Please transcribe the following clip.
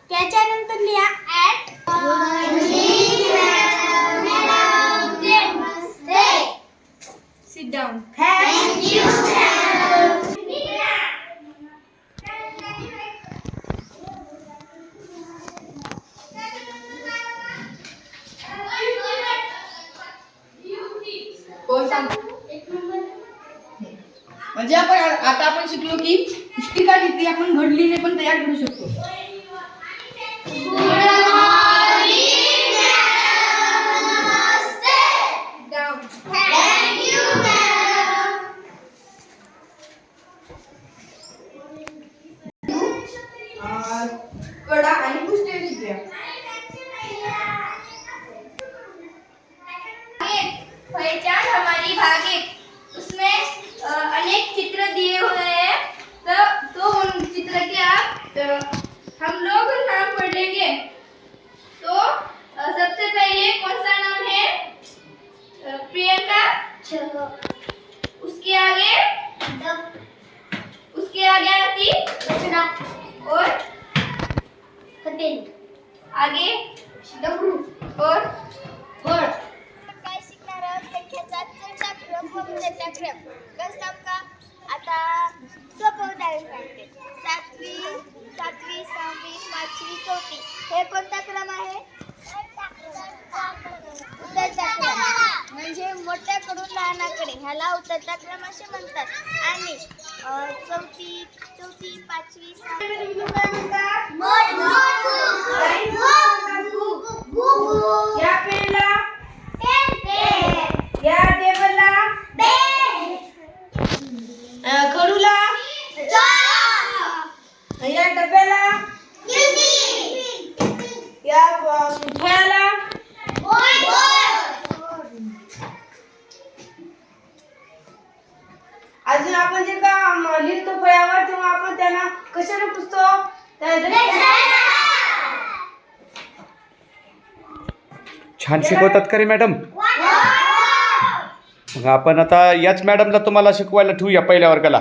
त्याच्यानंतर लिहा at. Sit down. Thank you. म्हणजे आता आपण शिकलो की पुस्तिका किती आपण घडलीने पण तयार करू शकतो. कडा आणि पुस्तिका शिकूया. पहचान हमारी भाग एक, उसमें अनेक चित्र दिए हुए हैं. तो उन चित्र के आप हम लोग नाम पढ़ लेंगे. तो सबसे पहले कौन सा नाम है? प्रियंका. उसके आगे आती रचना और फतेह. आगे डबरू और फळ. काय शिकणार आहोत? संख्येचा चौथा क्रम व उतरता क्रम. कसं का आता सोपं उदाहरण सांगते. सातवी, 6वी, 5वी, 4थी हे कोणता क्रम आहे? उतरता क्रम. म्हणजे मोठ्याकडून लहानाकडे ह्याला उतरता क्रम असे म्हणतात. आणि चौथी, 5वी, 6वी काय म्हणतात? या पेनला या टेबलला खडूला या डब्याला या फळाला अजून आपण जे का लिहितो फळ्यावर तेव्हा आपण त्यांना कशाने पुसतो? छान शिकवतात का रे मॅडम? मग आपण आता याच मॅडमला तुम्हाला शिकवायला ठेवूया पहिल्या वर्गाला.